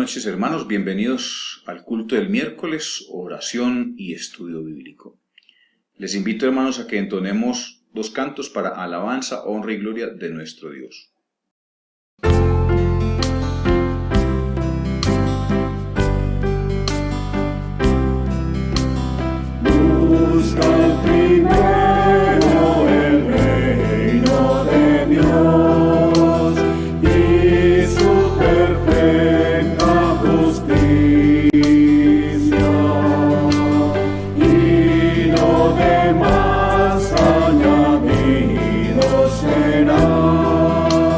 noches, hermanos, bienvenidos al culto del miércoles, oración y estudio bíblico. Les invito, hermanos, a que entonemos dos cantos para alabanza, honra y gloria de nuestro Dios. Busca primero el reino de Dios y su perfecta justicia, y lo demás añadido será.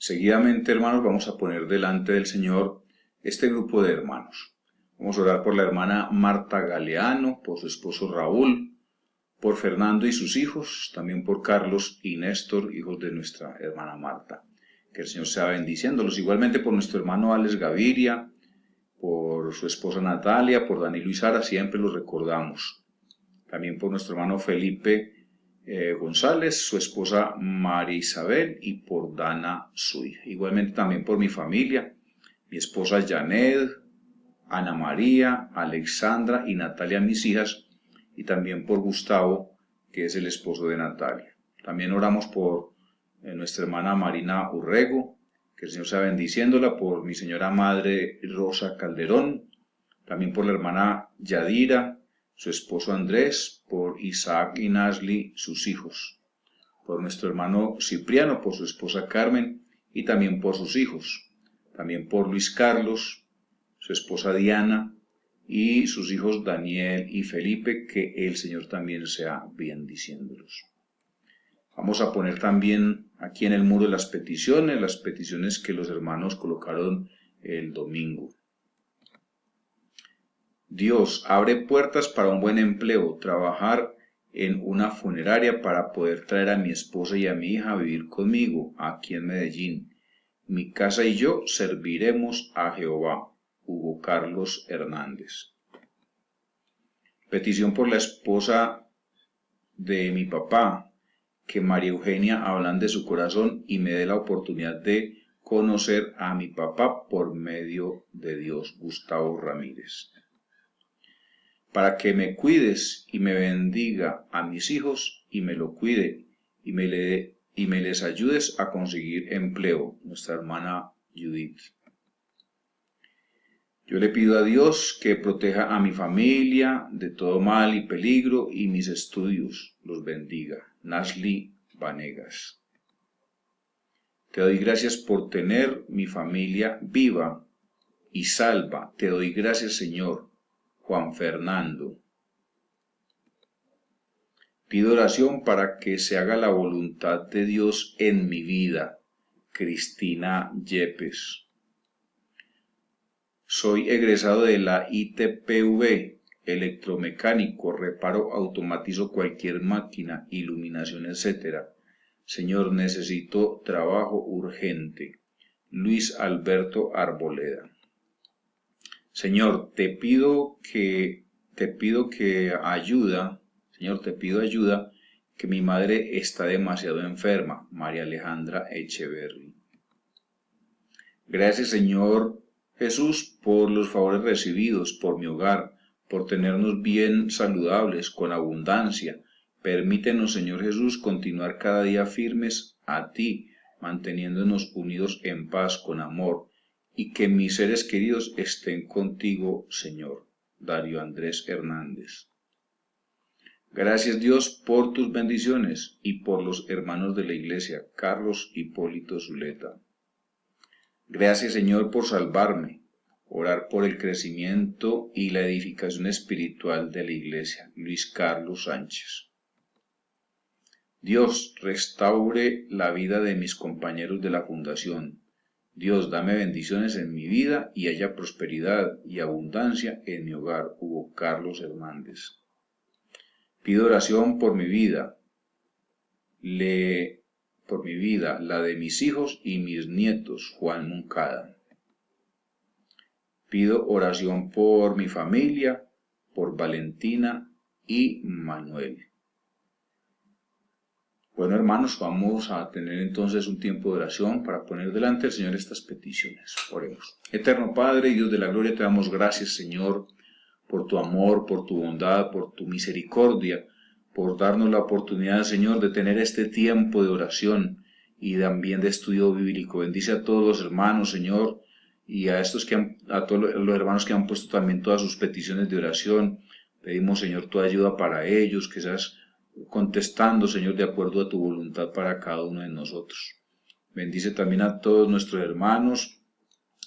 Seguidamente, hermanos, vamos a poner delante del Señor este grupo de hermanos. Vamos a orar por la hermana Marta Galeano, por su esposo Raúl, por Fernando y sus hijos, también por Carlos y Néstor, hijos de nuestra hermana Marta. Que el Señor sea bendiciéndolos. Igualmente por nuestro hermano Alex Gaviria, por su esposa Natalia, por Danilo y Sara, siempre los recordamos. También por nuestro hermano Felipe González, su esposa María Isabel y por Dana, su hija. Igualmente también por mi familia, mi esposa Janet, Ana María, Alexandra y Natalia, mis hijas, y también por Gustavo, que es el esposo de Natalia. También oramos por nuestra hermana Marina Urrego, que el Señor sea bendiciéndola, por mi señora madre Rosa Calderón, también por la hermana Yadira, su esposo Andrés, por Isaac y Nasli, sus hijos, por nuestro hermano Cipriano, por su esposa Carmen y también por sus hijos, también por Luis Carlos, su esposa Diana y sus hijos Daniel y Felipe, que el Señor también sea bendiciéndolos. Vamos a poner también aquí en el muro las peticiones que los hermanos colocaron el domingo. Dios, abre puertas para un buen empleo, trabajar en una funeraria para poder traer a mi esposa y a mi hija a vivir conmigo aquí en Medellín. Mi casa y yo serviremos a Jehová. Hugo Carlos Hernández. Petición por la esposa de mi papá, que María Eugenia ablande su corazón y me dé la oportunidad de conocer a mi papá por medio de Dios. Gustavo Ramírez. Para que me cuides y me bendiga a mis hijos y me lo cuide y me les ayudes a conseguir empleo. Nuestra hermana Judith. Yo le pido a Dios que proteja a mi familia de todo mal y peligro y mis estudios los bendiga. Nasli Vanegas. Te doy gracias por tener mi familia viva y salva. Te doy gracias, Señor. Juan Fernando. Pido oración para que se haga la voluntad de Dios en mi vida. Cristina Yepes. Soy egresado de la ITPV, electromecánico, reparo, automatizo cualquier máquina, iluminación, etc. Señor, necesito trabajo urgente. Luis Alberto Arboleda. Señor, te pido ayuda, que mi madre está demasiado enferma. María Alejandra Echeverry. Gracias, Señor Jesús, por los favores recibidos, por mi hogar, por tenernos bien saludables, con abundancia. Permítenos, Señor Jesús, continuar cada día firmes a ti, manteniéndonos unidos en paz, con amor, y que mis seres queridos estén contigo, Señor. Darío Andrés Hernández. Gracias, Dios, por tus bendiciones y por los hermanos de la iglesia, Carlos Hipólito Zuleta. Gracias, Señor, por salvarme. Orar por el crecimiento y la edificación espiritual de la iglesia. Luis Carlos Sánchez. Dios, restaure la vida de mis compañeros de la fundación. Dios, dame bendiciones en mi vida y haya prosperidad y abundancia en mi hogar. Hugo Carlos Hernández. Pido oración por mi vida, la de mis hijos y mis nietos. Juan Moncada. Pido oración por mi familia, por Valentina y Manuel. Bueno, hermanos, vamos a tener entonces un tiempo de oración para poner delante del Señor estas peticiones. Oremos. Eterno Padre y Dios de la gloria, te damos gracias, Señor, por tu amor, por tu bondad, por tu misericordia, por darnos la oportunidad, Señor, de tener este tiempo de oración y también de estudio bíblico. Bendice a todos los hermanos, Señor, y a todos los hermanos que han puesto también todas sus peticiones de oración. Pedimos, Señor, tu ayuda para ellos, que seas contestando, Señor, de acuerdo a tu voluntad para cada uno de nosotros. Bendice también a todos nuestros hermanos,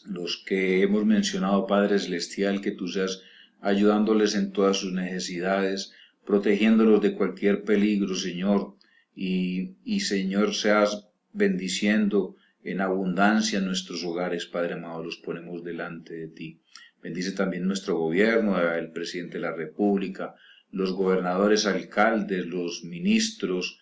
los que hemos mencionado, Padre Celestial, que tú seas ayudándoles en todas sus necesidades, protegiéndolos de cualquier peligro, Señor, y Señor, seas bendiciendo en abundancia en nuestros hogares, Padre amado, los ponemos delante de ti. Bendice también nuestro gobierno, el presidente de la República, los gobernadores, alcaldes, los ministros,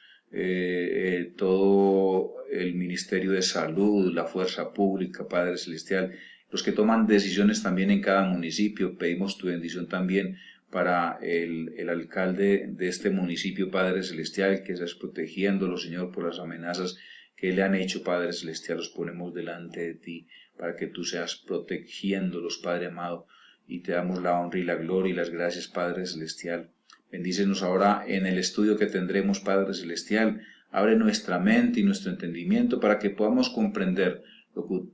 todo el Ministerio de Salud, la Fuerza Pública, Padre Celestial, los que toman decisiones también en cada municipio. Pedimos tu bendición también para el alcalde de este municipio, Padre Celestial, que estás protegiéndolo, Señor, por las amenazas que le han hecho, Padre Celestial. Los ponemos delante de ti para que tú seas protegiéndolos, Padre amado, y te damos la honra y la gloria y las gracias, Padre Celestial. Bendícenos ahora en el estudio que tendremos, Padre Celestial. Abre nuestra mente y nuestro entendimiento para que podamos comprender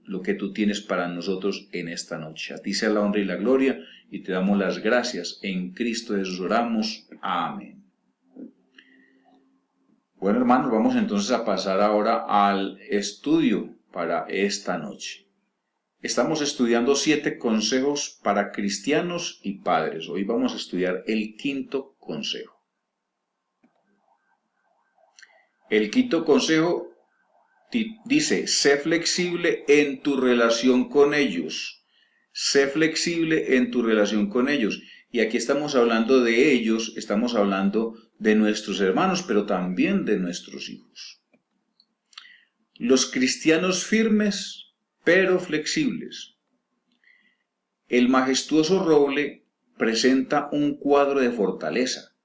lo que tú tienes para nosotros en esta noche. A ti sea la honra y la gloria, y te damos las gracias. En Cristo Jesús oramos. Amén. Bueno, hermanos, vamos entonces a pasar ahora al estudio para esta noche. Estamos estudiando 7 consejos para cristianos y padres. Hoy vamos a estudiar el 5º consejo. El 5º consejo dice: sé flexible en tu relación con ellos. Sé flexible en tu relación con ellos. Y aquí estamos hablando de ellos, estamos hablando de nuestros hermanos, pero también de nuestros hijos. Los cristianos firmes, pero flexibles. El majestuoso roble presenta un cuadro de fortaleza.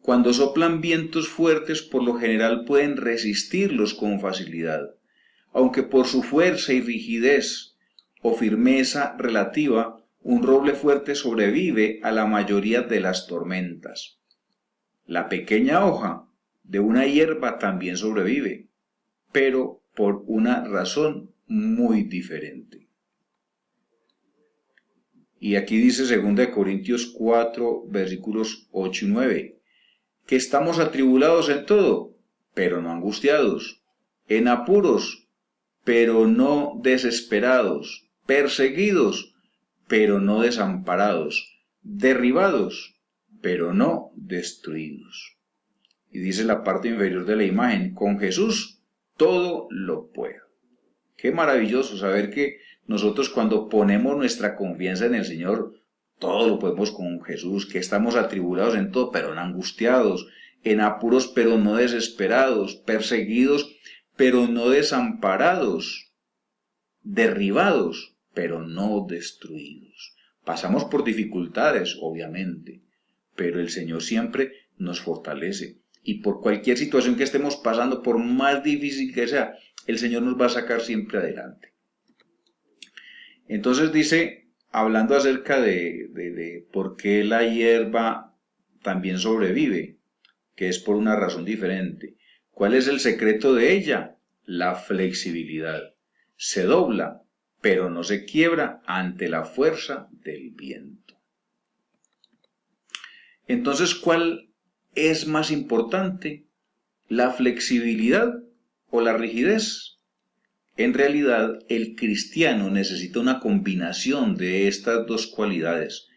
Cuando soplan vientos fuertes, por lo general pueden resistirlos con facilidad, aunque por su fuerza y rigidez o firmeza relativa, un roble fuerte sobrevive a la mayoría de las tormentas. La pequeña hoja de una hierba también sobrevive, pero por una razón muy diferente. Y aquí dice 2 Corintios 4, versículos 8 y 9, que estamos atribulados en todo, pero no angustiados, en apuros, pero no desesperados, perseguidos, pero no desamparados, derribados, pero no destruidos. Y dice la parte inferior de la imagen: con Jesús todo lo puedo. Qué maravilloso saber que nosotros, cuando ponemos nuestra confianza en el Señor, todo lo podemos con Jesús, que estamos atribulados en todo, pero no angustiados, en apuros, pero no desesperados, perseguidos, pero no desamparados, derribados, pero no destruidos. Pasamos por dificultades, obviamente, pero el Señor siempre nos fortalece. Y por cualquier situación que estemos pasando, por más difícil que sea, el Señor nos va a sacar siempre adelante. Entonces dice, hablando acerca de por qué la hierba también sobrevive, que es por una razón diferente. ¿Cuál es el secreto de ella? La flexibilidad. Se dobla, pero no se quiebra ante la fuerza del viento. Entonces, ¿cuál es más importante? ¿La flexibilidad o la rigidez? En realidad, el cristiano necesita una combinación de estas dos cualidades.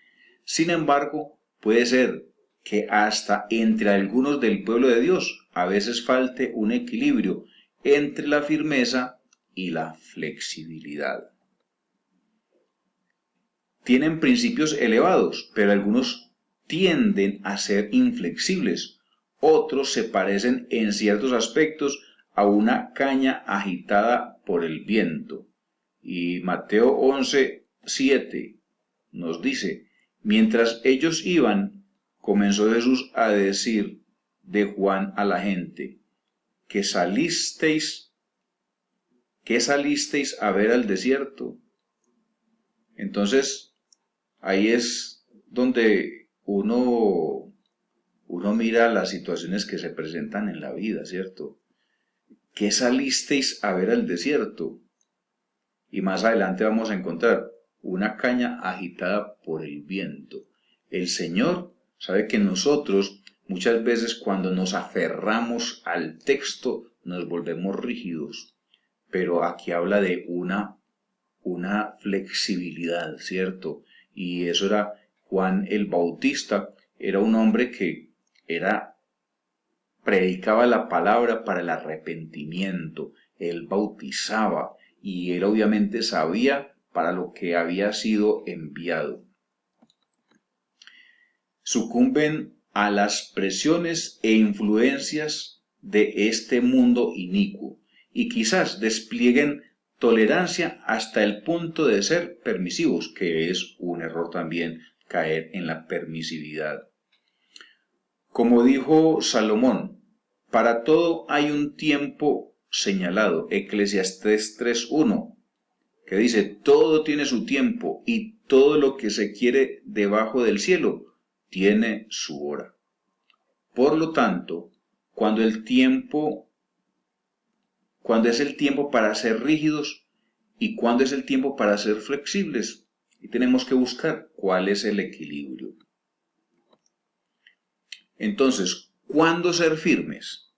Sin embargo, puede ser que hasta entre algunos del pueblo de Dios a veces falte un equilibrio entre la firmeza y la flexibilidad. Tienen principios elevados, pero algunos tienden a ser inflexibles. Otros se parecen en ciertos aspectos a una caña agitada por el viento. Y Mateo 11:7 nos dice: mientras ellos iban, comenzó Jesús a decir de Juan a la gente: ¿qué salisteis a ver al desierto? Entonces, ahí es donde uno mira las situaciones que se presentan en la vida, ¿cierto? ¿Qué salisteis a ver al desierto? Y más adelante vamos a encontrar una caña agitada por el viento. El Señor sabe que nosotros muchas veces, cuando nos aferramos al texto, nos volvemos rígidos, pero aquí habla de una flexibilidad, ¿cierto? Y eso era Juan el Bautista. Era un hombre que era predicaba la palabra para el arrepentimiento, él bautizaba y él obviamente sabía para lo que había sido enviado. Sucumben a las presiones e influencias de este mundo inicuo y quizás desplieguen tolerancia hasta el punto de ser permisivos, que es un error también caer en la permisividad. Como dijo Salomón, para todo hay un tiempo señalado, Eclesiastés 3:1, que dice, todo tiene su tiempo y todo lo que se quiere debajo del cielo tiene su hora. Por lo tanto, cuando es el tiempo para ser rígidos y cuando es el tiempo para ser flexibles, y tenemos que buscar cuál es el equilibrio. Entonces, ¿cuándo ser firmes?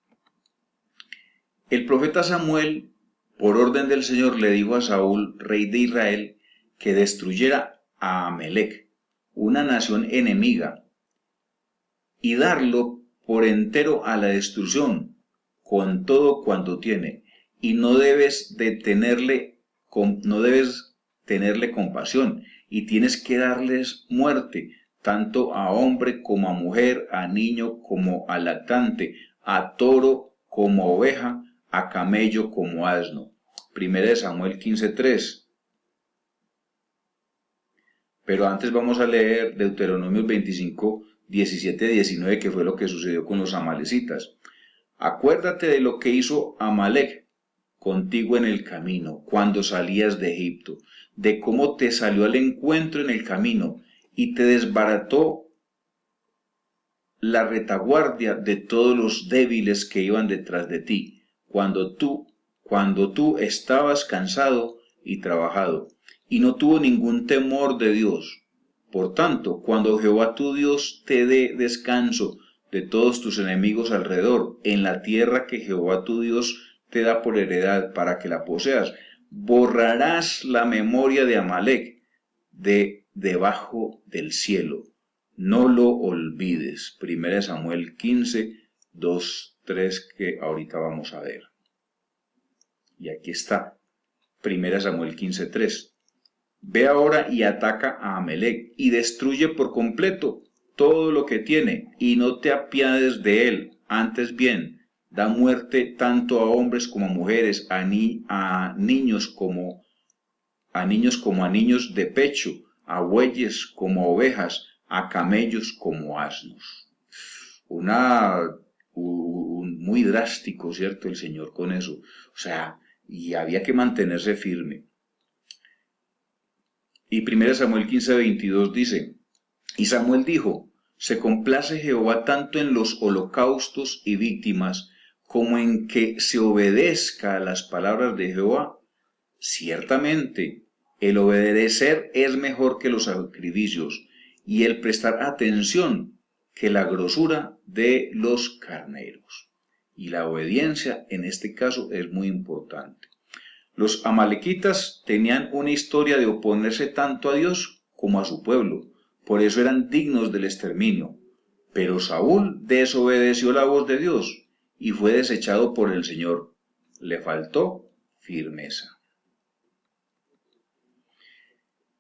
El profeta Samuel, por orden del Señor, le dijo a Saúl, rey de Israel, que destruyera a Amalec, una nación enemiga, y darlo por entero a la destrucción, con todo cuanto tiene, y no debes tenerle compasión, y tienes que darles muerte, tanto a hombre como a mujer, a niño como a lactante, a toro como a oveja, a camello como asno. 1 Samuel 15:3. Pero antes vamos a leer Deuteronomio 25:17-19, que fue lo que sucedió con los amalecitas. Acuérdate de lo que hizo Amalec contigo en el camino, cuando salías de Egipto, de cómo te salió al encuentro en el camino y te desbarató la retaguardia de todos los débiles que iban detrás de ti, cuando tú estabas cansado y trabajado, y no tuvo ningún temor de Dios. Por tanto, cuando Jehová tu Dios te dé descanso de todos tus enemigos alrededor, en la tierra que Jehová tu Dios te da por heredad para que la poseas, borrarás la memoria de Amalec de debajo del cielo. No lo olvides. 1 Samuel 15:2-3, que ahorita vamos a ver. Y aquí está. 1 Samuel 15:3. Ve ahora y ataca a Amalec y destruye por completo todo lo que tiene y no te apiades de él. Antes bien, da muerte tanto a hombres como a mujeres, a niños como a niños de pecho, a bueyes como a ovejas, a camellos como asnos. Muy drástico, ¿cierto? El Señor con eso. O sea, y había que mantenerse firme. Y 1 Samuel 15:22 dice, y Samuel dijo, se complace Jehová tanto en los holocaustos y víctimas, como en que se obedezca a las palabras de Jehová. Ciertamente, el obedecer es mejor que los sacrificios, y el prestar atención que la grosura de los carneros. Y la obediencia en este caso es muy importante. Los amalequitas tenían una historia de oponerse tanto a Dios como a su pueblo, por eso eran dignos del exterminio. Pero Saúl desobedeció la voz de Dios y fue desechado por el Señor. Le faltó firmeza.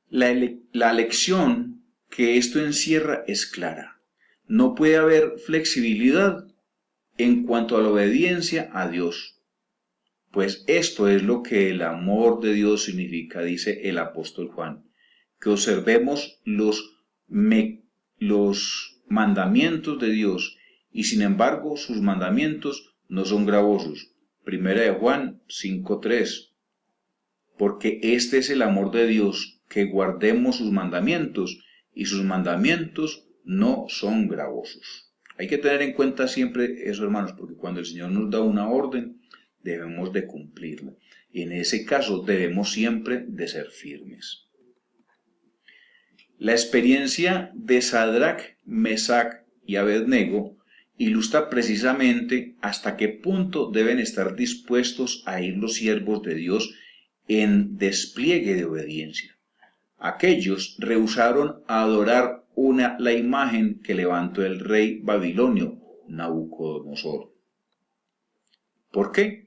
La lección que esto encierra es clara. No puede haber flexibilidad en cuanto a la obediencia a Dios, pues esto es lo que el amor de Dios significa, dice el apóstol Juan, que observemos los mandamientos de Dios y sin embargo sus mandamientos no son gravosos. 1 Juan 5:3. Porque este es el amor de Dios, que guardemos sus mandamientos, y sus mandamientos no son gravosos. Hay que tener en cuenta siempre eso, hermanos, porque cuando el Señor nos da una orden, debemos de cumplirla. Y en ese caso debemos siempre de ser firmes. La experiencia de Sadrach, Mesach y Abednego ilustra precisamente hasta qué punto deben estar dispuestos a ir los siervos de Dios en despliegue de obediencia. Aquellos rehusaron adorar la imagen que levantó el rey babilonio, Nabucodonosor. ¿Por qué?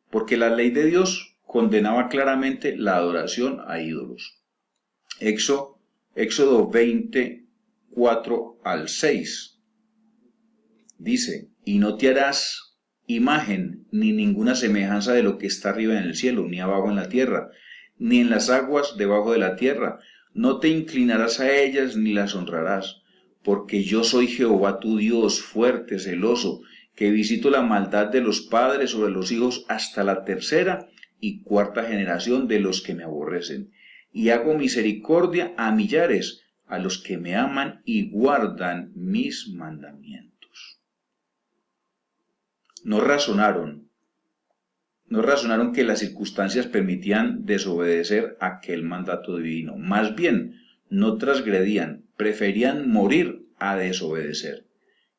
Porque la ley de Dios condenaba claramente la adoración a ídolos. Éxodo 24 al 6 dice: y no te harás imagen ni ninguna semejanza de lo que está arriba en el cielo, ni abajo en la tierra, ni en las aguas debajo de la tierra. No te inclinarás a ellas ni las honrarás, porque yo soy Jehová tu Dios, fuerte, celoso, que visito la maldad de los padres sobre los hijos hasta la tercera y cuarta generación de los que me aborrecen, y hago misericordia a millares, a los que me aman y guardan mis mandamientos. No razonaron que las circunstancias permitían desobedecer aquel mandato divino. Más bien, no transgredían, preferían morir a desobedecer.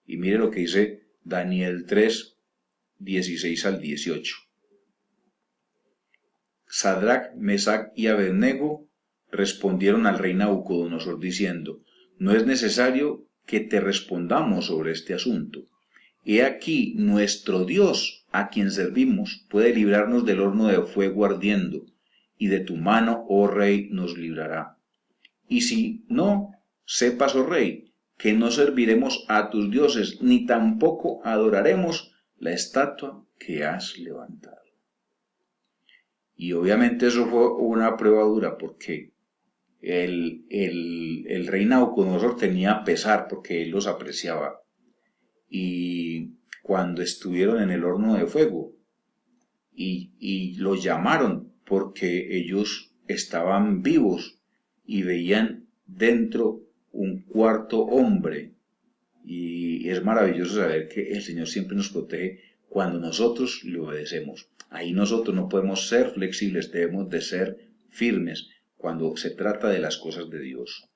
Y mire lo que dice Daniel 3, 16 al 18. Sadrac, Mesac y Abednego respondieron al rey Nabucodonosor diciendo: no es necesario que te respondamos sobre este asunto. He aquí nuestro Dios, a quien servimos, puede librarnos del horno de fuego ardiendo, y de tu mano, oh rey, nos librará. Y si no, sepas, oh rey, que no serviremos a tus dioses, ni tampoco adoraremos la estatua que has levantado. Y obviamente eso fue una prueba dura, porque el rey Nabucodonosor tenía pesar, porque él los apreciaba. Y cuando estuvieron en el horno de fuego y los llamaron porque ellos estaban vivos y veían dentro un cuarto hombre, y es maravilloso saber que el Señor siempre nos protege cuando nosotros le obedecemos. Ahí nosotros no podemos ser flexibles, debemos de ser firmes cuando se trata de las cosas de Dios.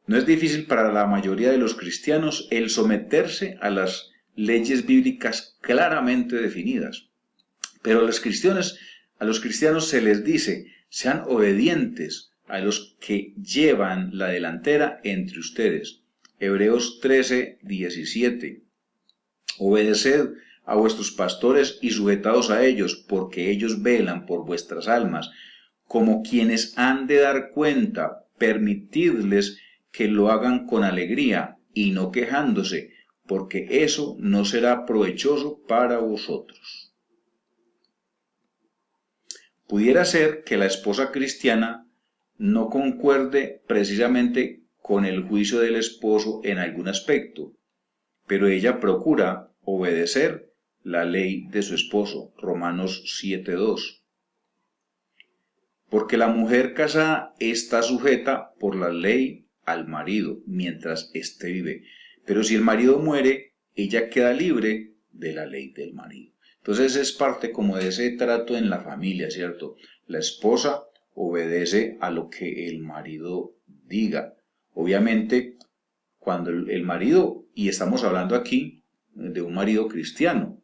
No es difícil para la mayoría de los cristianos el someterse a las leyes bíblicas claramente definidas, pero a los cristianos se les dice: sean obedientes a los que llevan la delantera entre ustedes. Hebreos 13, 17. Obedeced a vuestros pastores y sujetaos a ellos, porque ellos velan por vuestras almas, como quienes han de dar cuenta. Permitidles que lo hagan con alegría y no quejándose, porque eso no será provechoso para vosotros. Pudiera ser que la esposa cristiana no concuerde precisamente con el juicio del esposo en algún aspecto, pero ella procura obedecer la ley de su esposo. Romanos 7:2. Porque la mujer casada está sujeta por la ley al marido mientras éste vive, pero si el marido muere, ella queda libre de la ley del marido. Entonces es parte como de ese trato en la familia, ¿cierto? La esposa obedece a lo que el marido diga. Obviamente, cuando el marido, y estamos hablando aquí de un marido cristiano,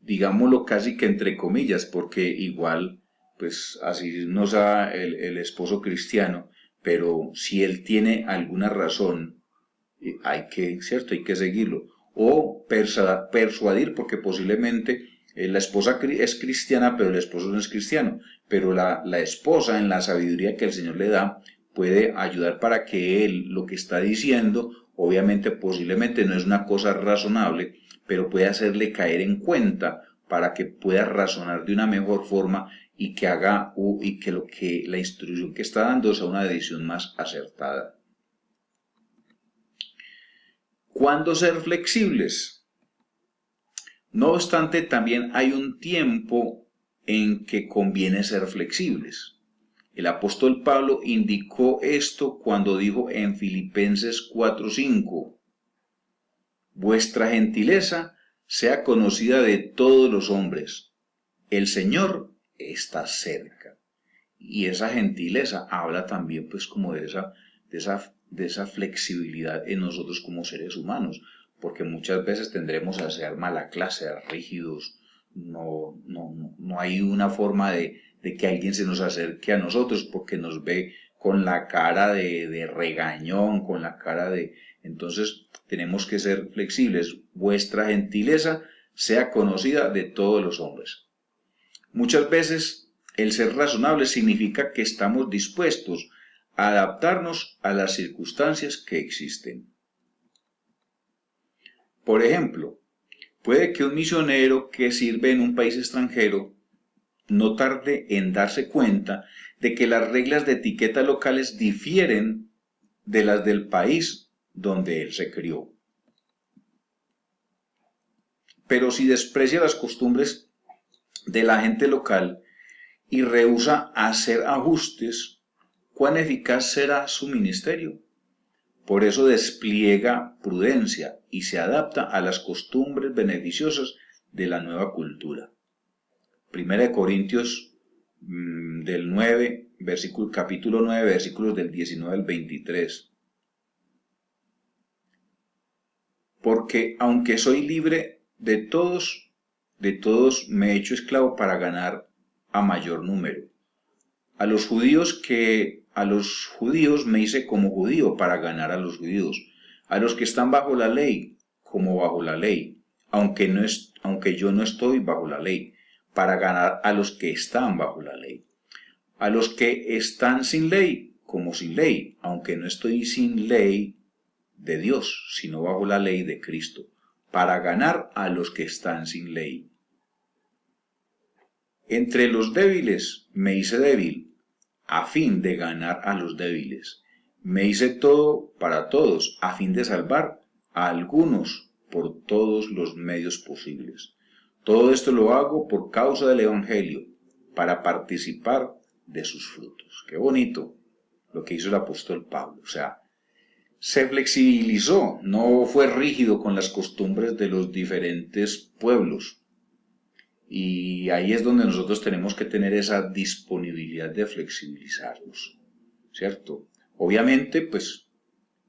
digámoslo casi que entre comillas, porque igual, pues así no sea el esposo cristiano, pero si él tiene alguna razón, hay que seguirlo, o persuadir, porque posiblemente la esposa es cristiana, pero el esposo no es cristiano, pero la esposa, en la sabiduría que el Señor le da, puede ayudar para que él lo que está diciendo, obviamente posiblemente no es una cosa razonable, pero puede hacerle caer en cuenta para que pueda razonar de una mejor forma y que haga y que la instrucción que está dando sea una decisión más acertada. ¿Cuándo ser flexibles? No obstante, también hay un tiempo en que conviene ser flexibles. El apóstol Pablo indicó esto cuando dijo en Filipenses 4:5: vuestra gentileza sea conocida de todos los hombres. El Señor está cerca. Y esa gentileza habla también pues como de esa flexibilidad en nosotros como seres humanos, porque muchas veces tendremos a ser mala clase, rígidos. No hay una forma de que alguien se nos acerque a nosotros porque nos ve con la cara de regañón, con la cara de Entonces tenemos que ser flexibles. Vuestra gentileza sea conocida de todos los hombres. Muchas veces el ser razonable significa que estamos dispuestos a adaptarnos a las circunstancias que existen. Por ejemplo, puede que un misionero que sirve en un país extranjero no tarde en darse cuenta de que las reglas de etiqueta locales difieren de las del país donde él se crió. Pero si desprecia las costumbres de la gente local y rehúsa hacer ajustes, ¿cuán eficaz será su ministerio? Por eso despliega prudencia y se adapta a las costumbres beneficiosas de la nueva cultura. 1 Corintios capítulo 9, versículos del 19 al 23. Porque aunque soy libre de todos me he hecho esclavo para ganar a mayor número. A los judíos me hice como judío para ganar a los judíos. A los que están bajo la ley, como bajo la ley, aunque yo no estoy bajo la ley, para ganar a los que están bajo la ley. A los que están sin ley, como sin ley, aunque no estoy sin ley de Dios, sino bajo la ley de Cristo, para ganar a los que están sin ley. Entre los débiles me hice débil, a fin de ganar a los débiles. Me hice todo para todos, a fin de salvar a algunos por todos los medios posibles. Todo esto lo hago por causa del Evangelio, para participar de sus frutos. Qué bonito lo que hizo el apóstol Pablo. O sea, se flexibilizó, no fue rígido con las costumbres de los diferentes pueblos. Y ahí es donde nosotros tenemos que tener esa disponibilidad de flexibilizarnos, ¿cierto? Obviamente, pues,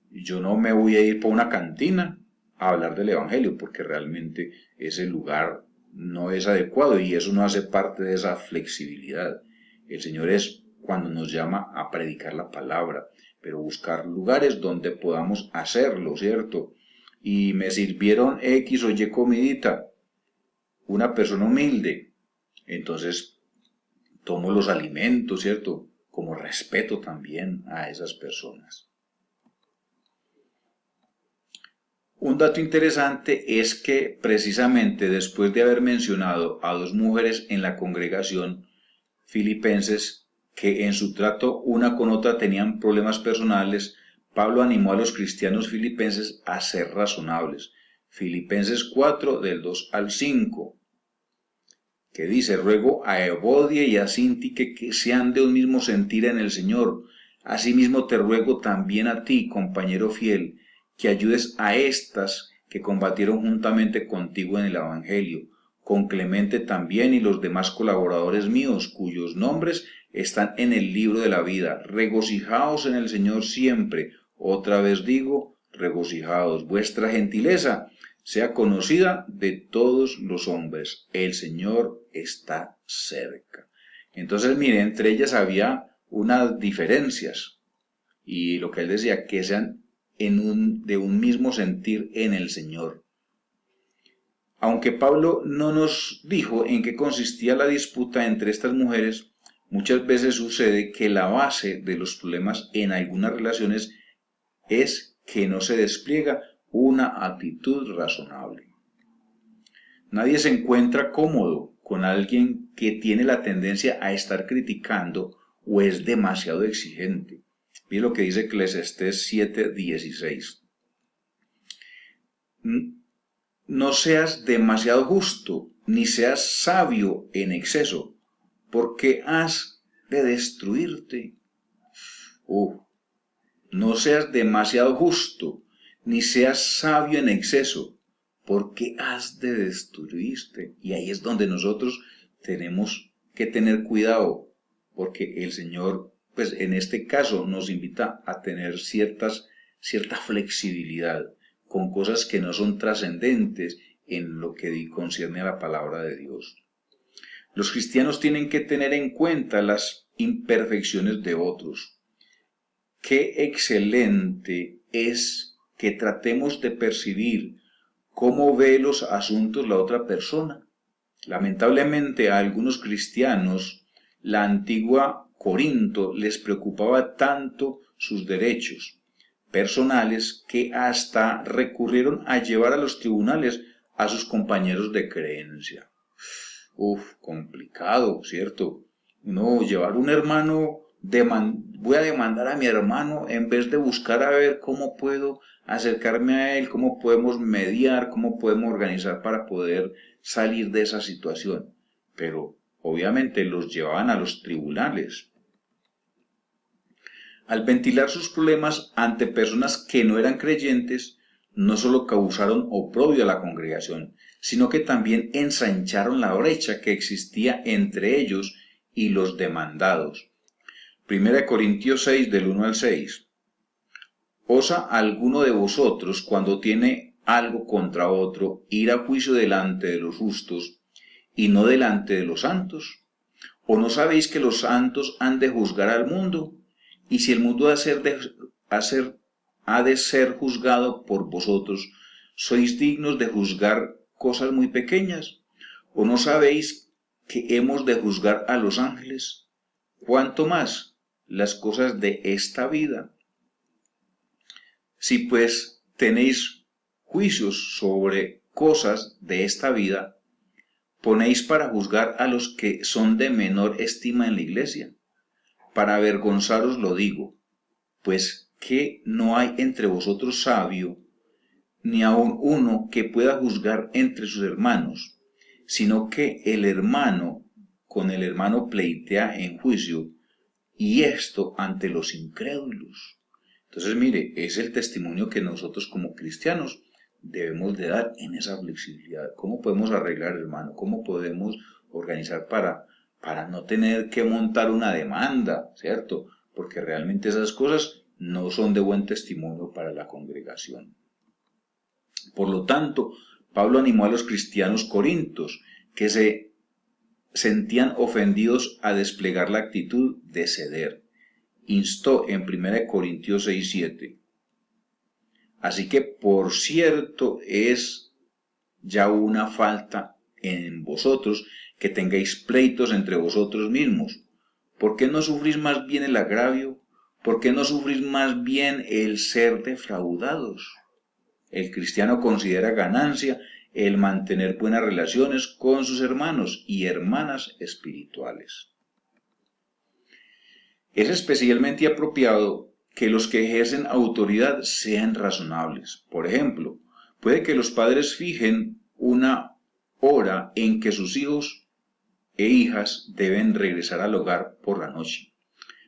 yo no me voy a ir por una cantina a hablar del Evangelio, porque realmente ese lugar no es adecuado y eso no hace parte de esa flexibilidad. El Señor es cuando nos llama a predicar la palabra, pero buscar lugares donde podamos hacerlo, ¿cierto? Y me sirvieron X o Y comidita, una persona humilde, entonces tomo los alimentos, ¿cierto? Como respeto también a esas personas. Un dato interesante es que precisamente después de haber mencionado a dos mujeres en la congregación filipenses que en su trato una con otra tenían problemas personales, Pablo animó a los cristianos filipenses a ser razonables. Filipenses 4, del 2 al 5, que dice: ruego a Evodia y a Síntique que sean de un mismo sentir en el Señor. Asimismo te ruego también a ti, compañero fiel, que ayudes a estas que combatieron juntamente contigo en el Evangelio, con Clemente también y los demás colaboradores míos, cuyos nombres están en el libro de la vida. Regocijaos en el Señor siempre. Otra vez digo, regocijaos. Vuestra gentileza sea conocida de todos los hombres. El Señor está cerca. Entonces, mire, entre ellas había unas diferencias. Y lo que él decía, que sean de un mismo sentir en el Señor. Aunque Pablo no nos dijo en qué consistía la disputa entre estas mujeres, muchas veces sucede que la base de los problemas en algunas relaciones es que no se despliega una actitud razonable. Nadie se encuentra cómodo con alguien que tiene la tendencia a estar criticando o es demasiado exigente. Mire lo que dice Eclesiastés 7:16. No seas demasiado justo, ni seas sabio en exceso, porque has de destruirte. No seas demasiado justo, ni seas sabio en exceso, porque has de destruirte. Y ahí es donde nosotros tenemos que tener cuidado, porque el Señor, pues en este caso, nos invita a tener cierta flexibilidad con cosas que no son trascendentes en lo que concierne a la palabra de Dios. Los cristianos tienen que tener en cuenta las imperfecciones de otros. Qué excelente es que tratemos de percibir cómo ve los asuntos la otra persona. Lamentablemente a algunos cristianos, la antigua Corinto les preocupaba tanto sus derechos personales que hasta recurrieron a llevar a los tribunales a sus compañeros de creencia. Complicado, ¿cierto? No, llevar un hermano, voy a demandar a mi hermano en vez de buscar a ver cómo puedo acercarme a él, cómo podemos mediar, cómo podemos organizar para poder salir de esa situación. Pero obviamente los llevaban a los tribunales. Al ventilar sus problemas ante personas que no eran creyentes, no solo causaron oprobio a la congregación, sino que también ensancharon la brecha que existía entre ellos y los demandados. 1 Corintios 6, del 1 al 6. ¿Osa alguno de vosotros, cuando tiene algo contra otro, ir a juicio delante de los justos y no delante de los santos? ¿O no sabéis que los santos han de juzgar al mundo? Y si el mundo ha de ser juzgado por vosotros, ¿sois dignos de juzgar cosas muy pequeñas? ¿O no sabéis que hemos de juzgar a los ángeles? ¿Cuánto más las cosas de esta vida? Si pues tenéis juicios sobre cosas de esta vida, ¿ponéis para juzgar a los que son de menor estima en la iglesia? Para avergonzaros lo digo, pues que no hay entre vosotros sabio, ni aun uno que pueda juzgar entre sus hermanos, sino que el hermano con el hermano pleitea en juicio, y esto ante los incrédulos. Entonces, mire, es el testimonio que nosotros como cristianos debemos de dar en esa flexibilidad. ¿Cómo podemos arreglar, hermano? ¿Cómo podemos organizar para no tener que montar una demanda, ¿cierto? Porque realmente esas cosas no son de buen testimonio para la congregación. Por lo tanto, Pablo animó a los cristianos corintios que se sentían ofendidos a desplegar la actitud de ceder. Instó en 1 Corintios 6, 7. Así que, por cierto, es ya una falta en vosotros que tengáis pleitos entre vosotros mismos. ¿Por qué no sufrís más bien el agravio? ¿Por qué no sufrís más bien el ser defraudados? El cristiano considera ganancia el mantener buenas relaciones con sus hermanos y hermanas espirituales. Es especialmente apropiado que los que ejercen autoridad sean razonables. Por ejemplo, puede que los padres fijen una hora en que sus hijos e hijas deben regresar al hogar por la noche.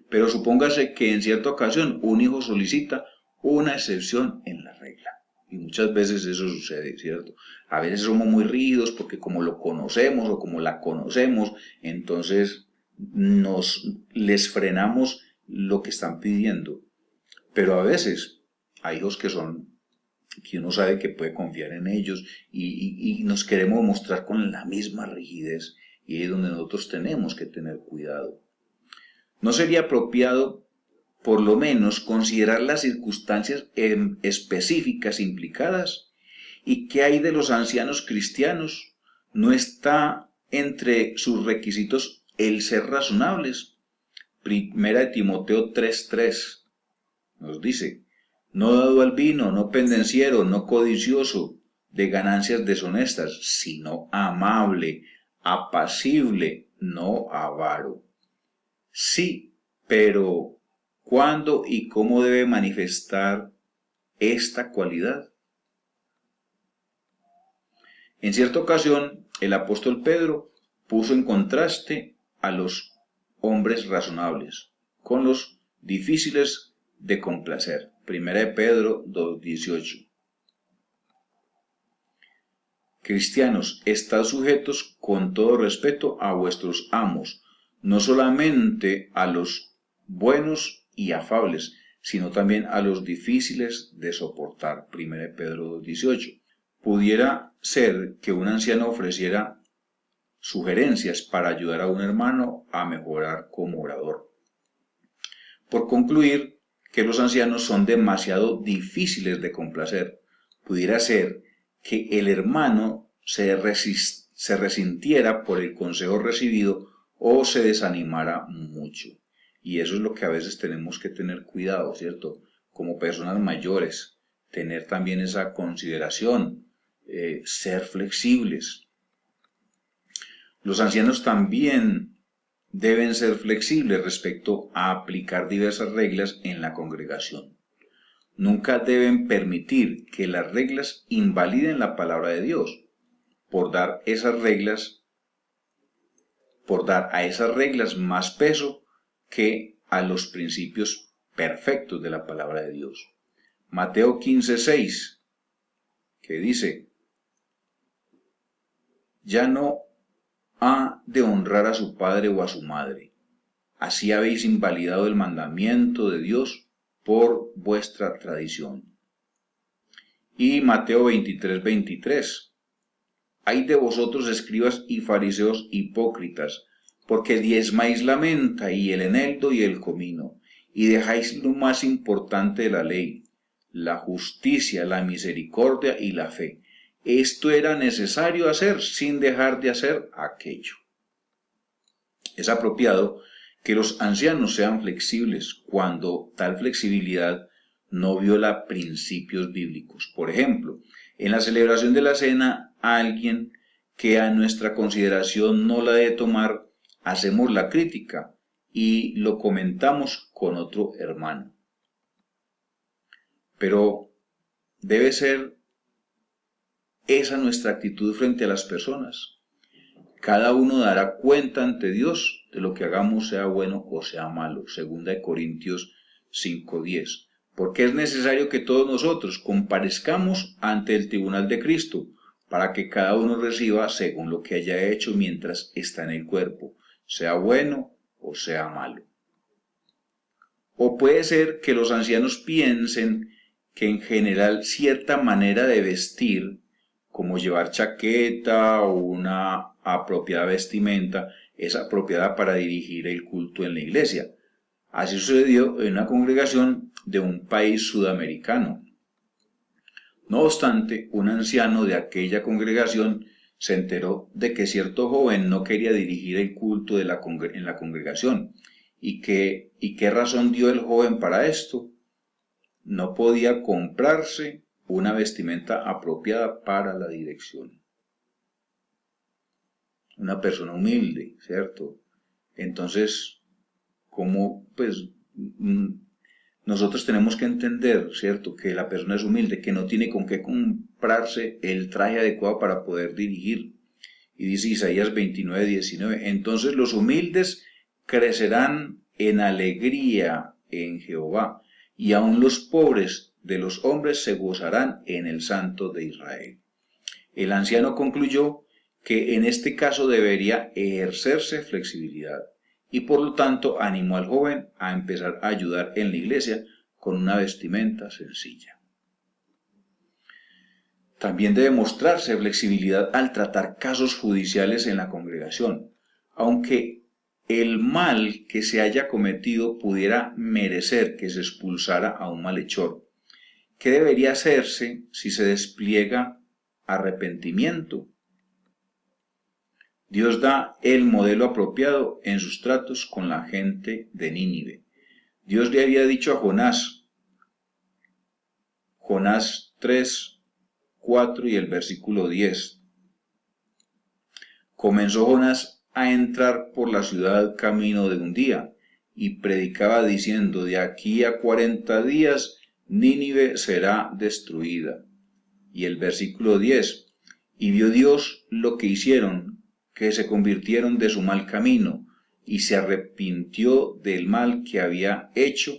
Pero supóngase que en cierta ocasión un hijo solicita una excepción en la regla. Y muchas veces eso sucede, ¿cierto? A veces somos muy rígidos porque como lo conocemos o como la conocemos, entonces les frenamos lo que están pidiendo. Pero a veces hay hijos que uno sabe que puede confiar en ellos y nos queremos mostrar con la misma rigidez, y ahí es donde nosotros tenemos que tener cuidado. ¿No sería apropiado, por lo menos, considerar las circunstancias específicas implicadas? ¿Y qué hay de los ancianos cristianos? ¿No está entre sus requisitos el ser razonables? 1 Timoteo 3:3 nos dice: no dado al vino, no pendenciero, no codicioso de ganancias deshonestas, sino amable, apacible, no avaro. Sí, pero ¿cuándo y cómo debe manifestar esta cualidad? En cierta ocasión, el apóstol Pedro puso en contraste a los hombres razonables con los difíciles de complacer. 1 Pedro 2:18. Cristianos, estad sujetos con todo respeto a vuestros amos, no solamente a los buenos y afables, sino también a los difíciles de soportar. 1 Pedro 2:18. Pudiera ser que un anciano ofreciera sugerencias para ayudar a un hermano a mejorar como orador. Por concluir, que los ancianos son demasiado difíciles de complacer. Pudiera ser que el hermano se resintiera por el consejo recibido o se desanimara mucho. Y eso es lo que a veces tenemos que tener cuidado, ¿cierto? Como personas mayores, tener también esa consideración, ser flexibles. Los ancianos también deben ser flexibles respecto a aplicar diversas reglas en la congregación. Nunca deben permitir que las reglas invaliden la palabra de Dios por dar a esas reglas más peso que a los principios perfectos de la palabra de Dios. Mateo 15:6, que dice: ya no ha de honrar a su padre o a su madre. Así habéis invalidado el mandamiento de Dios por vuestra tradición. Y Mateo 23:23. Ay de vosotros, escribas y fariseos hipócritas, porque diezmáis la menta y el eneldo y el comino, y dejáis lo más importante de la ley, la justicia, la misericordia y la fe. Esto era necesario hacer sin dejar de hacer aquello. Es apropiado que los ancianos sean flexibles cuando tal flexibilidad no viola principios bíblicos. Por ejemplo, en la celebración de la cena, alguien que a nuestra consideración no la debe tomar, hacemos la crítica y lo comentamos con otro hermano. Pero debe ser esa nuestra actitud frente a las personas. Cada uno dará cuenta ante Dios de lo que hagamos, sea bueno o sea malo. 2 Corintios 5:10. Porque es necesario que todos nosotros comparezcamos ante el tribunal de Cristo, para que cada uno reciba según lo que haya hecho mientras está en el cuerpo, sea bueno o sea malo. O puede ser que los ancianos piensen que en general cierta manera de vestir, como llevar chaqueta o una apropiada vestimenta, es apropiada para dirigir el culto en la iglesia. Así sucedió en una congregación de un país sudamericano. No obstante, un anciano de aquella congregación se enteró de que cierto joven no quería dirigir el culto en la congregación. ¿Y qué razón dio el joven para esto? No podía comprarse una vestimenta apropiada para la dirección. Una persona humilde, ¿cierto? Entonces, ¿cómo? Pues nosotros tenemos que entender, ¿cierto?, que la persona es humilde, que no tiene con qué comprarse el traje adecuado para poder dirigir. Y dice Isaías 29:19, entonces los humildes crecerán en alegría en Jehová, y aun los pobres de los hombres se gozarán en el Santo de Israel. El anciano concluyó que en este caso debería ejercerse flexibilidad, y por lo tanto animó al joven a empezar a ayudar en la iglesia con una vestimenta sencilla. También debe mostrarse flexibilidad al tratar casos judiciales en la congregación, aunque el mal que se haya cometido pudiera merecer que se expulsara a un malhechor. ¿Qué debería hacerse si se despliega arrepentimiento? Dios da el modelo apropiado en sus tratos con la gente de Nínive. Dios le había dicho a Jonás 3:4 y el versículo 10. Comenzó Jonás a entrar por la ciudad camino de un día, y predicaba diciendo: de aquí a 40 días Nínive será destruida. Y el versículo 10. Y vio Dios lo que hicieron, que se convirtieron de su mal camino, y se arrepintió del mal que había hecho,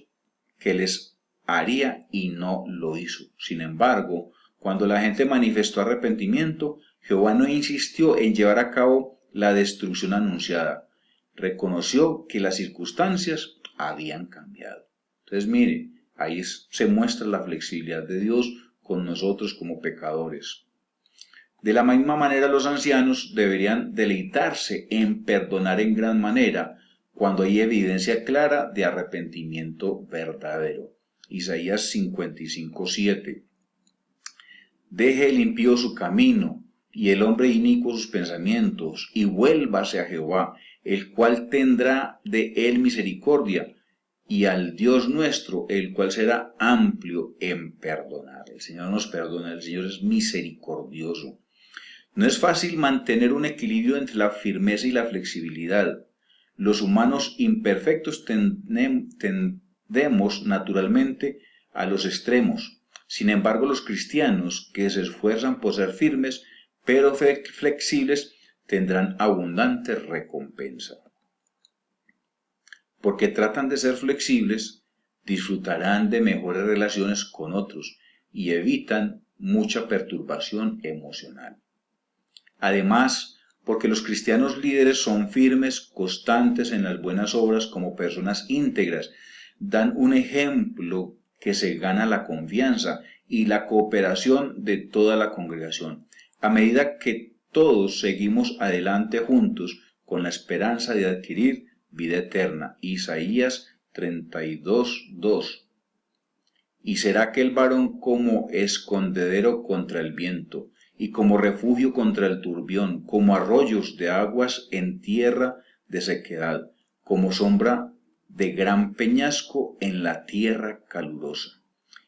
que les haría, y no lo hizo. Sin embargo, cuando la gente manifestó arrepentimiento, Jehová no insistió en llevar a cabo la destrucción anunciada. Reconoció que las circunstancias habían cambiado. Entonces, mire, ahí se muestra la flexibilidad de Dios con nosotros como pecadores. De la misma manera, los ancianos deberían deleitarse en perdonar en gran manera cuando hay evidencia clara de arrepentimiento verdadero. Isaías 55:7. Deje el impío su camino, y el hombre inicuo sus pensamientos, y vuélvase a Jehová, el cual tendrá de él misericordia, y al Dios nuestro, el cual será amplio en perdonar. El Señor nos perdona, el Señor es misericordioso. No es fácil mantener un equilibrio entre la firmeza y la flexibilidad. Los humanos imperfectos tendemos naturalmente a los extremos. Sin embargo, los cristianos que se esfuerzan por ser firmes pero flexibles tendrán abundante recompensa. Porque tratan de ser flexibles, disfrutarán de mejores relaciones con otros y evitan mucha perturbación emocional. Además, porque los cristianos líderes son firmes, constantes en las buenas obras como personas íntegras, dan un ejemplo que se gana la confianza y la cooperación de toda la congregación, a medida que todos seguimos adelante juntos con la esperanza de adquirir vida eterna. Isaías 32:2. Y será aquel varón como escondedero contra el viento, y como refugio contra el turbión, como arroyos de aguas en tierra de sequedad, como sombra de gran peñasco en la tierra calurosa.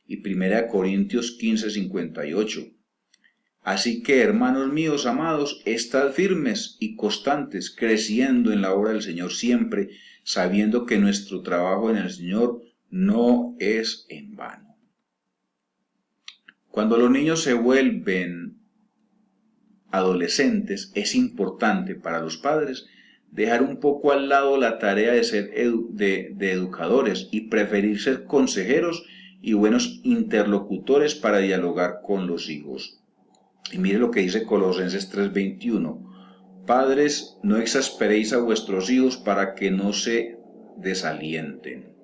Y 1 Corintios 15:58. Así que, hermanos míos amados, estad firmes y constantes, creciendo en la obra del Señor siempre, sabiendo que nuestro trabajo en el Señor no es en vano. Cuando los niños se vuelven adolescentes, es importante para los padres dejar un poco al lado la tarea de ser de educadores y preferir ser consejeros y buenos interlocutores para dialogar con los hijos. Y mire lo que dice Colosenses 3:21. Padres, no exasperéis a vuestros hijos para que no se desalienten.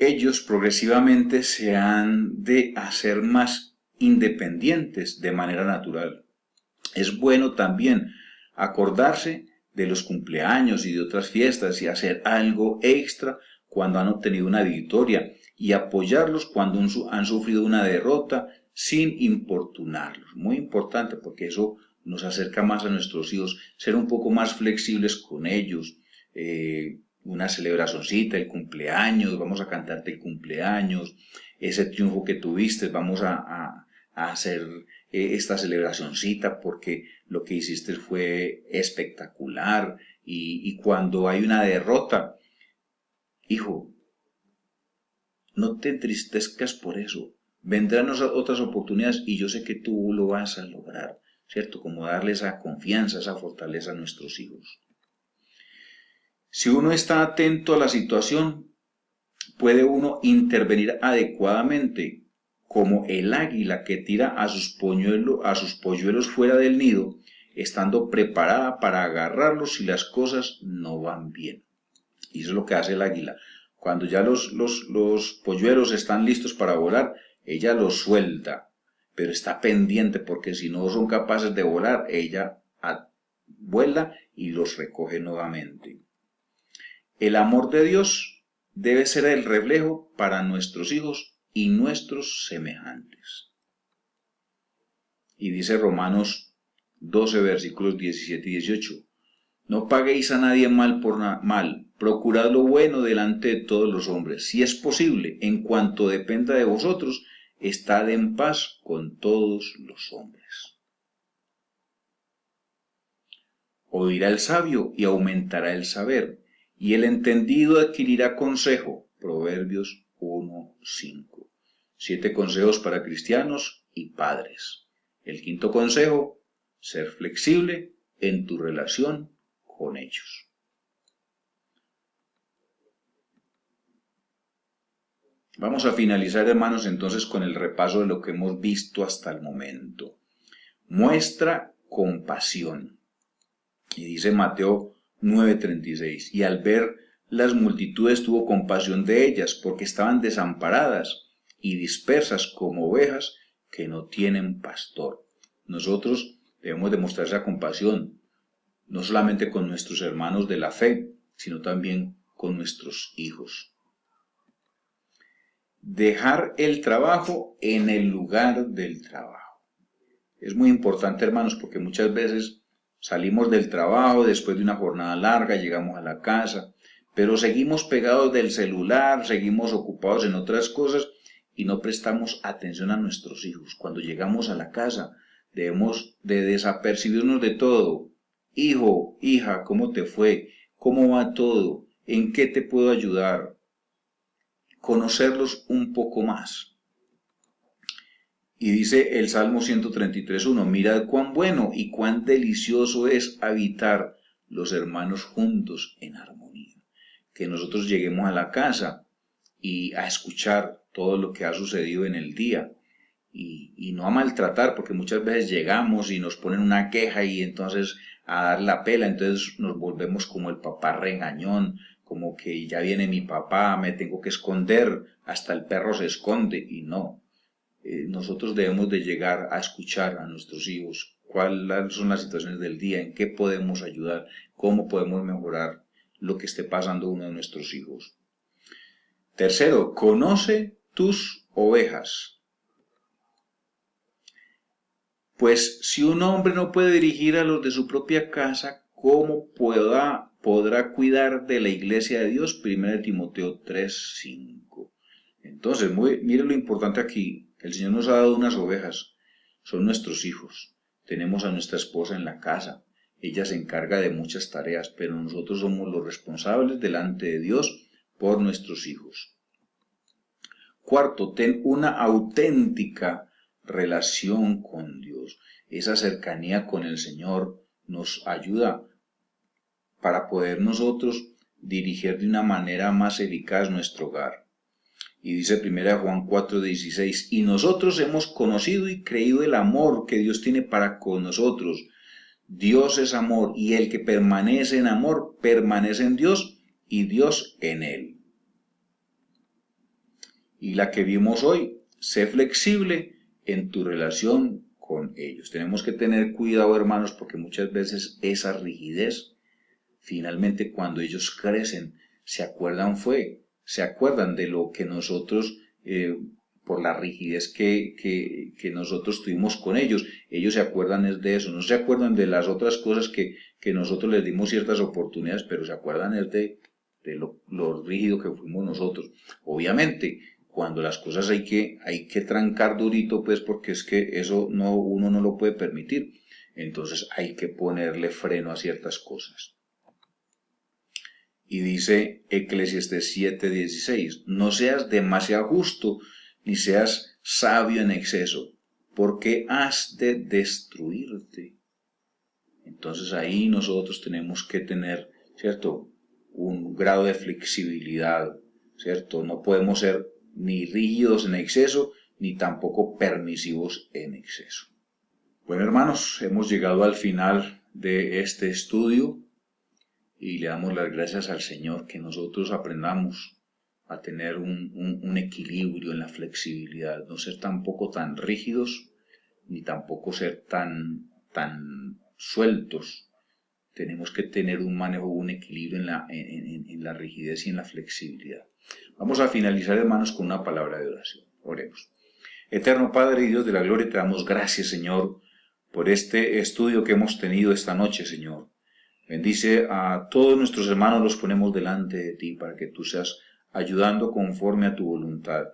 Ellos progresivamente se han de hacer más independientes de manera natural. Es bueno también acordarse de los cumpleaños y de otras fiestas y hacer algo extra cuando han obtenido una victoria y apoyarlos cuando han sufrido una derrota sin importunarlos. Muy importante porque eso nos acerca más a nuestros hijos, ser un poco más flexibles con ellos. Una celebracioncita, el cumpleaños, vamos a cantarte el cumpleaños, ese triunfo que tuviste, vamos a hacer esta celebracioncita porque lo que hiciste fue espectacular. Y cuando hay una derrota, hijo, no te entristezcas por eso, vendrán otras oportunidades y yo sé que tú lo vas a lograr, ¿cierto? Como darle esa confianza, esa fortaleza a nuestros hijos. Si uno está atento a la situación, puede uno intervenir adecuadamente, como el águila que tira a sus polluelos fuera del nido, estando preparada para agarrarlos si las cosas no van bien. Y eso es lo que hace el águila. Cuando ya los polluelos están listos para volar, ella los suelta, pero está pendiente porque si no son capaces de volar, ella vuela y los recoge nuevamente. El amor de Dios debe ser el reflejo para nuestros hijos y nuestros semejantes. Y dice Romanos 12, versículos 17 y 18. No paguéis a nadie mal por mal, procurad lo bueno delante de todos los hombres. Si es posible, en cuanto dependa de vosotros, estad en paz con todos los hombres. Oirá el sabio y aumentará el saber, y el entendido adquirirá consejo. Proverbios 1:5. 7 consejos para cristianos y padres. El quinto consejo, ser flexible en tu relación con ellos. Vamos a finalizar, hermanos, entonces con el repaso de lo que hemos visto hasta el momento. Muestra compasión. Y dice Mateo 9:36, y al ver las multitudes tuvo compasión de ellas, porque estaban desamparadas y dispersas como ovejas que no tienen pastor. Nosotros debemos demostrar esa compasión, no solamente con nuestros hermanos de la fe, sino también con nuestros hijos. dejar el trabajo en el lugar del trabajo. Es muy importante, hermanos, porque muchas veces salimos del trabajo después de una jornada larga, llegamos a la casa, pero seguimos pegados del celular, seguimos ocupados en otras cosas y no prestamos atención a nuestros hijos. Cuando llegamos a la casa, debemos de desapercibirnos de todo. Hijo, hija, ¿cómo te fue? ¿Cómo va todo? ¿En qué te puedo ayudar? Conocerlos un poco más. Y dice el Salmo 133:1, mirad cuán bueno y cuán delicioso es habitar los hermanos juntos en armonía. Que nosotros lleguemos a la casa y a escuchar todo lo que ha sucedido en el día y no a maltratar, porque muchas veces llegamos y nos ponen una queja y entonces a dar la pela, entonces nos volvemos como el papá regañón, como que ya viene mi papá, me tengo que esconder, hasta el perro se esconde, y no. Nosotros debemos de llegar a escuchar a nuestros hijos, cuáles son las situaciones del día, en qué podemos ayudar, cómo podemos mejorar lo que esté pasando uno de nuestros hijos. Tercero, conoce tus ovejas. Pues si un hombre no puede dirigir a los de su propia casa, ¿cómo podrá cuidar de la iglesia de Dios? 1 Timoteo 3:5. Entonces, mire lo importante aquí. El Señor nos ha dado unas ovejas. Son nuestros hijos. Tenemos a nuestra esposa en la casa. Ella se encarga de muchas tareas, pero nosotros somos los responsables delante de Dios por nuestros hijos. Cuarto, ten una auténtica relación con Dios. Esa cercanía con el Señor nos ayuda para poder nosotros dirigir de una manera más eficaz nuestro hogar. Y dice 1 Juan 4:16, y nosotros hemos conocido y creído el amor que Dios tiene para con nosotros. Dios es amor, y el que permanece en amor permanece en Dios y Dios en él. Y la que vimos hoy, sé flexible en tu relación con ellos. Tenemos que tener cuidado, hermanos, porque muchas veces esa rigidez, finalmente cuando ellos crecen, se acuerdan de lo que nosotros, por la rigidez que nosotros tuvimos con ellos se acuerdan de eso, no se acuerdan de las otras cosas que nosotros les dimos ciertas oportunidades, pero se acuerdan de lo rígido que fuimos nosotros. Obviamente, cuando las cosas hay que trancar durito, pues porque es que eso uno no lo puede permitir. Entonces hay que ponerle freno a ciertas cosas. Y dice Eclesiastés 7:16, no seas demasiado justo, ni seas sabio en exceso, porque has de destruirte. Entonces ahí nosotros tenemos que tener, ¿cierto?, un grado de flexibilidad, ¿cierto? No podemos ser ni rígidos en exceso, ni tampoco permisivos en exceso. Bueno, hermanos, hemos llegado al final de este estudio y le damos las gracias al Señor que nosotros aprendamos a tener un equilibrio en la flexibilidad, no ser tampoco tan rígidos, ni tampoco ser tan sueltos. Tenemos que tener un manejo, un equilibrio en la rigidez y en la flexibilidad. Vamos a finalizar, hermanos, con una palabra de oración. Oremos. Eterno Padre y Dios de la gloria, te damos gracias, Señor, por este estudio que hemos tenido esta noche, Señor. Bendice a todos nuestros hermanos, los ponemos delante de ti para que tú seas ayudando conforme a tu voluntad.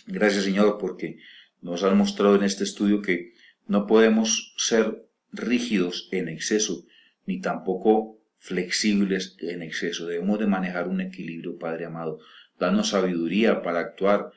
Gracias, Señor, porque nos has mostrado en este estudio que no podemos ser rígidos en exceso, ni tampoco flexibles en exceso. Debemos de manejar un equilibrio, Padre amado. Danos sabiduría para actuar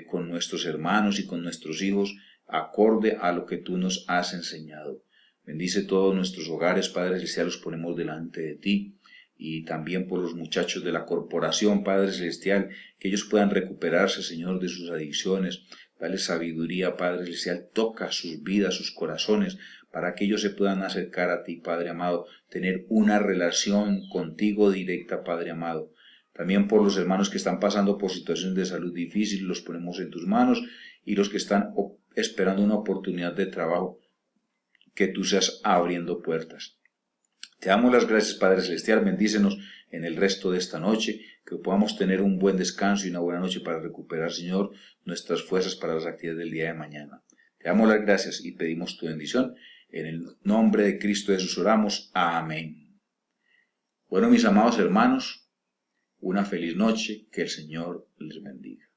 con nuestros hermanos y con nuestros hijos acorde a lo que tú nos has enseñado. Bendice todos nuestros hogares, Padre Celestial, los ponemos delante de ti. Y también por los muchachos de la corporación, Padre Celestial, que ellos puedan recuperarse, Señor, de sus adicciones. Dale sabiduría, Padre Celestial, toca sus vidas, sus corazones, para que ellos se puedan acercar a ti, Padre amado, tener una relación contigo directa, Padre amado. También por los hermanos que están pasando por situaciones de salud difíciles, los ponemos en tus manos, y los que están esperando una oportunidad de trabajo, que tú seas abriendo puertas. Te damos las gracias, Padre Celestial, bendícenos en el resto de esta noche, que podamos tener un buen descanso y una buena noche para recuperar, Señor, nuestras fuerzas para las actividades del día de mañana. Te damos las gracias y pedimos tu bendición. En el nombre de Cristo Jesús oramos. Amén. Bueno, mis amados hermanos, una feliz noche, que el Señor les bendiga.